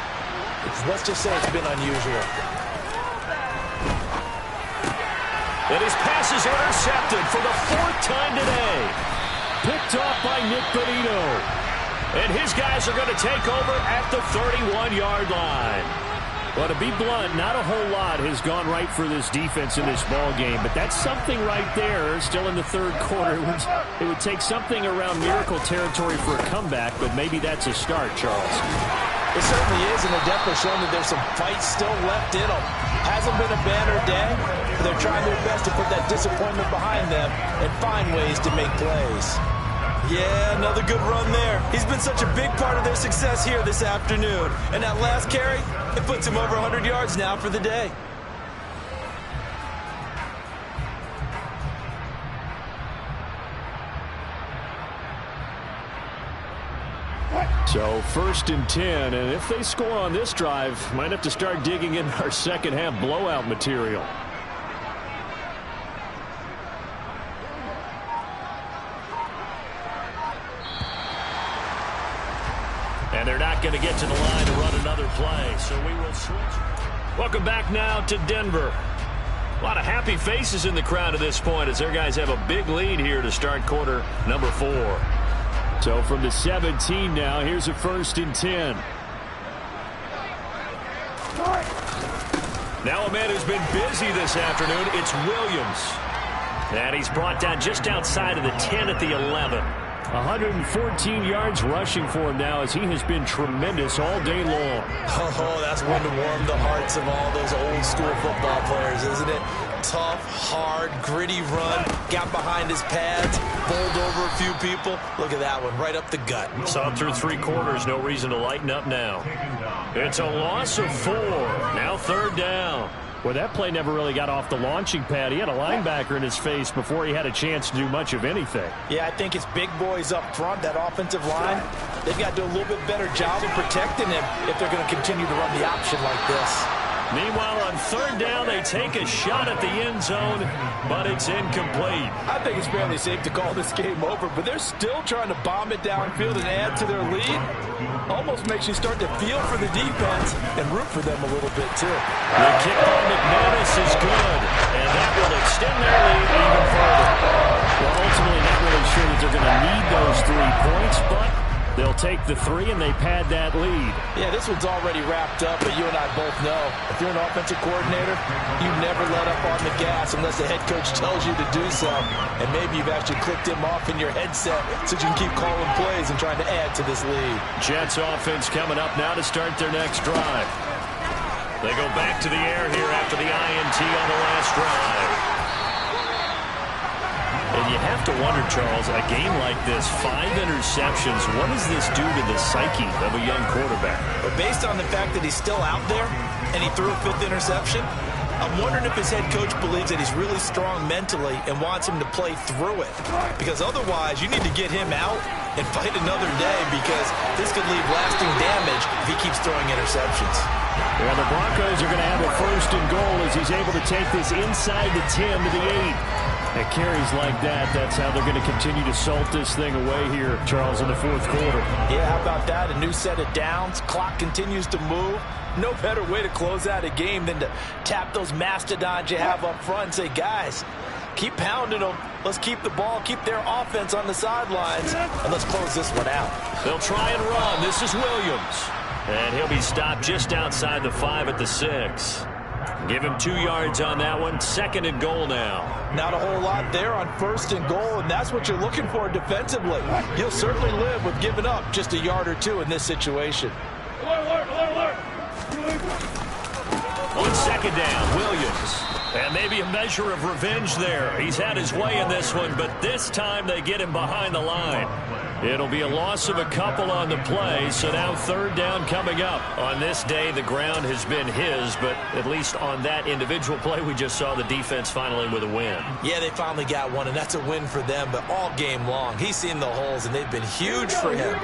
let's just say it's been unusual. And his pass is intercepted for the 4th time today. Picked off by Nick Bonino. And his guys are going to take over at the 31-yard line. Well, to be blunt, not a whole lot has gone right for this defense in this ball game, but that's something right there. Still in the 3rd quarter. It would take something around miracle territory for a comeback, but maybe that's a start, Charles. It certainly is, and they're definitely showing that there's some fight still left in them. Hasn't been a banner day, but they're trying their best to put that disappointment behind them and find ways to make plays. Yeah, another good run there. He's been such a big part of their success here this afternoon. And that last carry, it puts him over 100 yards now for the day. So 1st and 10, and if they score on this drive, might have to start digging in our second-half blowout material. And they're not going to get to the line to run another play, so we will switch. Welcome back now to Denver. A lot of happy faces in the crowd at this point as their guys have a big lead here to start quarter number 4. So from the 17 now, here's a 1st and 10. Now a man who's been busy this afternoon, it's Williams. And he's brought down just outside of the 10 at the 11. 114 yards rushing for him now as he has been tremendous all day long. Oh, that's one to warm the hearts of all those old school football players, isn't it? Tough, hard, gritty run, got behind his pads, bowled over a few people. Look at that one, right up the gut. Saw through 3 quarters, no reason to lighten up now. It's a loss of 4. Now 3rd down. Well, that play never really got off the launching pad. He had a linebacker in his face before he had a chance to do much of anything. Yeah, I think it's big boys up front, that offensive line. They've got to do a little bit better job of protecting him if they're going to continue to run the option like this. Meanwhile, on 3rd down, they take a shot at the end zone, but it's incomplete. I think it's fairly safe to call this game over, but they're still trying to bomb it downfield and add to their lead. Almost makes you start to feel for the defense and root for them a little bit, too. The kick by McManus is good, and that will extend their lead even further. Well, ultimately, not really sure that they're going to need those 3 points, but they'll take the 3 and they pad that lead. Yeah, this one's already wrapped up, but you and I both know if you're an offensive coordinator, you never let up on the gas unless the head coach tells you to do so. And maybe you've actually clicked him off in your headset so you can keep calling plays and trying to add to this lead. Jets offense coming up now to start their next drive. They go back to the air here after the INT on the last drive. And you have to wonder, Charles, a game like this, 5 interceptions, what does this do to the psyche of a young quarterback? But based on the fact that he's still out there and he threw a 5th interception, I'm wondering if his head coach believes that he's really strong mentally and wants him to play through it. Because otherwise, you need to get him out and fight another day because this could leave lasting damage if he keeps throwing interceptions. Well, the Broncos are going to have a 1st and goal as he's able to take this inside the 10 to the 8. At carries like that, that's how they're going to continue to salt this thing away here, Charles, in the 4th quarter. Yeah, how about that? A new set of downs. Clock continues to move. No better way to close out a game than to tap those mastodons you have up front and say, guys, keep pounding them. Let's keep the ball, keep their offense on the sidelines, and let's close this one out. They'll try and run. This is Williams. And he'll be stopped just outside the 5 at the 6. Give him 2 yards on that one. 2nd and goal now. Not a whole lot there on 1st and goal, and that's what you're looking for defensively. You'll certainly live with giving up just a yard or 2 in this situation. On 2nd down, Williams. And maybe a measure of revenge there. He's had his way in this one, but this time they get him behind the line. It'll be a loss of a couple on the play, so now 3rd down coming up. On this day, the ground has been his, but at least on that individual play, we just saw the defense finally with a win. Yeah, they finally got one, and that's a win for them, but all game long, he's seen the holes, and they've been huge for him.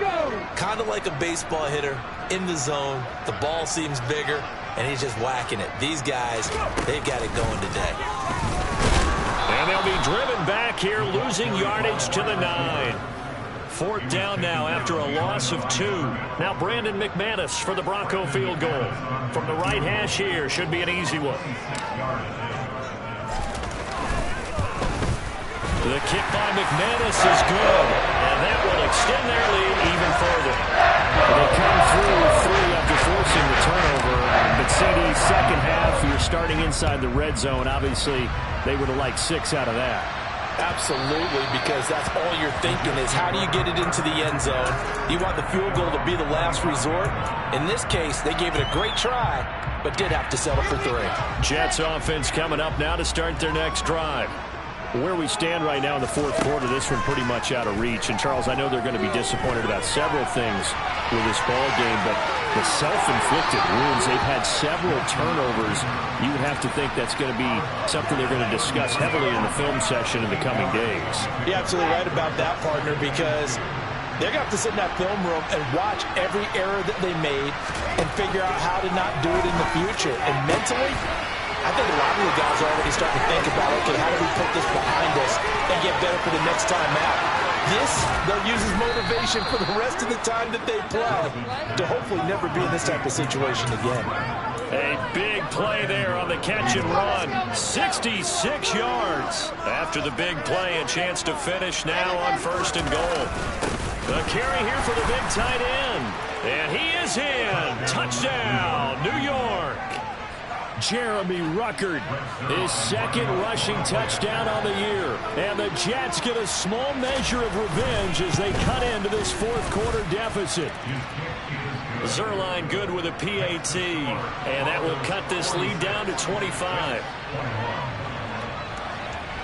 Kind of like a baseball hitter in the zone. The ball seems bigger, and he's just whacking it. These guys, they've got it going today. And they'll be driven back here, losing yardage to the 9. 4th down now after a loss of 2. Now Brandon McManus for the Bronco field goal. From the right hash here, should be an easy one. The kick by McManus is good, and that will extend their lead even further. They come through with 3 after forcing the turnover. But CD, 2nd half, you're starting inside the red zone. Obviously, they would have liked 6 out of that. Absolutely, because that's all you're thinking is how do you get it into the end zone? You want the field goal to be the last resort. In this case, they gave it a great try, but did have to settle for 3. Jets offense coming up now to start their next drive. Where we stand right now in the 4th quarter, this one pretty much out of reach. And, Charles, I know they're going to be disappointed about several things with this ball game, but the self-inflicted wounds, they've had several turnovers. You would have to think that's going to be something they're going to discuss heavily in the film session in the coming days. You're absolutely right about that, partner, because they're going to have to sit in that film room and watch every error that they made and figure out how to not do it in the future. And mentally, I think a lot of the guys are already starting to think about, okay, how do we put this behind us and get better for the next time out? This, they'll use as motivation for the rest of the time that they play to hopefully never be in this type of situation again. A big play there on the catch and run. 66 yards. After the big play, a chance to finish now on 1st and goal. The carry here for the big tight end. And he is in. Touchdown, New York. Jeremy Ruckert, his second rushing touchdown on the year. And the Jets get a small measure of revenge as they cut into this fourth quarter deficit. Zuerlein good with a PAT, and that will cut this lead down to 25.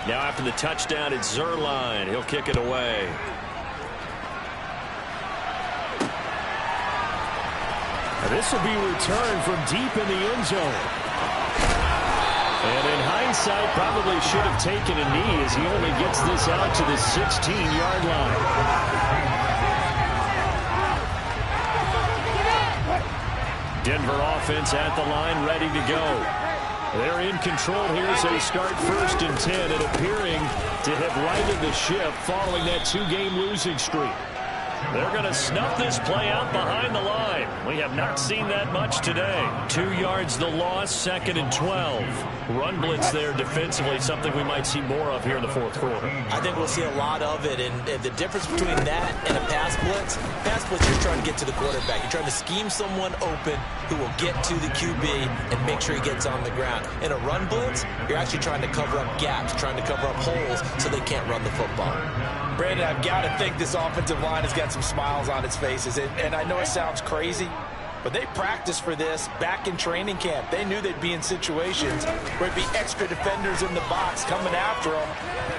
Now after the touchdown, it's Zuerlein. He'll kick it away. This will be returned from deep in the end zone. And in hindsight, probably should have taken a knee as he only gets this out to the 16-yard line. Denver offense at the line, ready to go. They're in control here as they start 1st and 10 and appearing to have righted the ship following that 2-game losing streak. They're going to snuff this play out behind the line. We have not seen that much today. 2 yards the loss, 2nd and 12. Run blitz there defensively, something we might see more of here in the fourth quarter. I think we'll see a lot of it, and the difference between that and a pass blitz, you're trying to get to the quarterback. You're trying to scheme someone open who will get to the QB and make sure he gets on the ground. In a run blitz, you're actually trying to cover up gaps, trying to cover up holes so they can't run the football. Brandon, I've got to think this offensive line has got some smiles on its faces. And I know it sounds crazy, but they practiced for this back in training camp. They knew they'd be in situations where it'd be extra defenders in the box coming after them,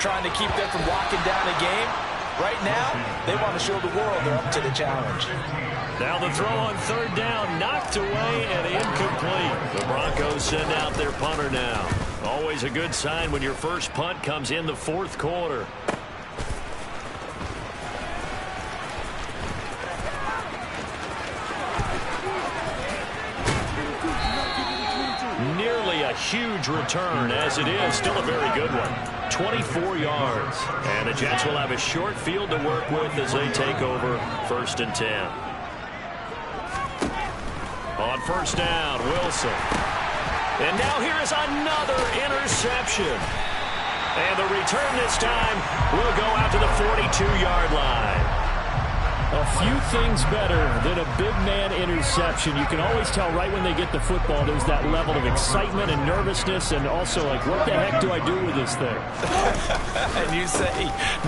trying to keep them from locking down a game. Right now, they want to show the world they're up to the challenge. Now the throw on 3rd down, knocked away and incomplete. The Broncos send out their punter now. Always a good sign when your first punt comes in the fourth quarter. Nearly a huge return, as it is still a very good one. 24 yards. And the Jets will have a short field to work with as they take over 1st and 10. On 1st down, Wilson. And now here is another interception. And the return this time will go out to the 42-yard line. A few things better than a big man interception. You can always tell right when they get the football, there's that level of excitement and nervousness, and also like, what the heck do I do with this thing? And you say,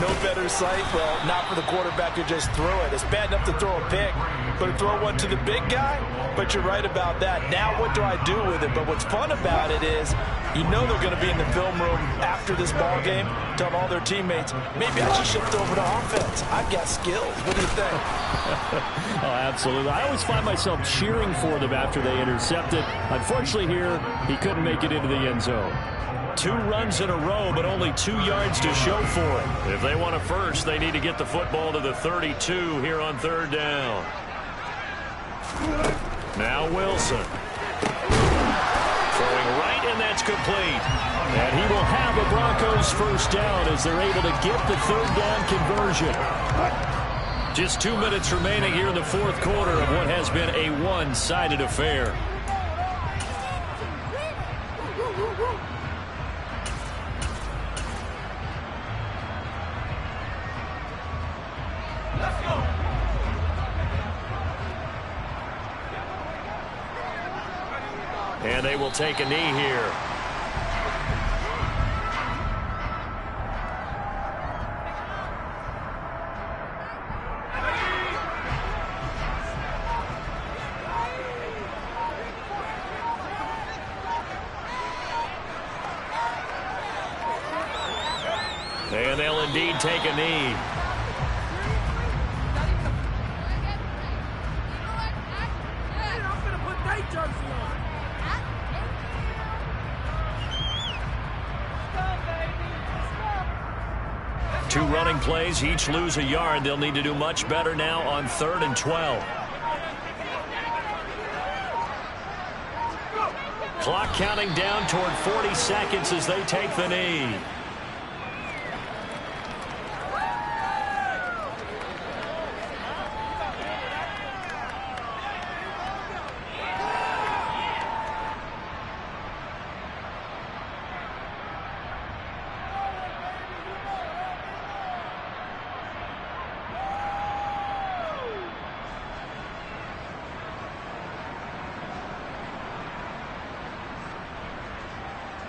no better sight? Well, not for the quarterback to just throw it. It's bad enough to throw a pick, but to throw one to the big guy? But you're right about that. Now what do I do with it? But what's fun about it is, you know they're going to be in the film room after this ball game, telling all their teammates, maybe I should shift over to offense. I've got skills. What do you think? Oh, absolutely. I always find myself cheering for them after they intercept it. Unfortunately here, he couldn't make it into the end zone. 2 runs in a row, but only 2 yards to show for it. If they want a first, they need to get the football to the 32 here on 3rd down. Now Wilson. Throwing right, and that's complete. And he will have a Broncos first down as they're able to get the 3rd down conversion. Just 2 minutes remaining here in the fourth quarter of what has been a one-sided affair. Let's go. And they will take a knee here. And they'll indeed take a knee. Two running plays, each lose a yard. They'll need to do much better now on 3rd and 12. Clock counting down toward 40 seconds as they take the knee.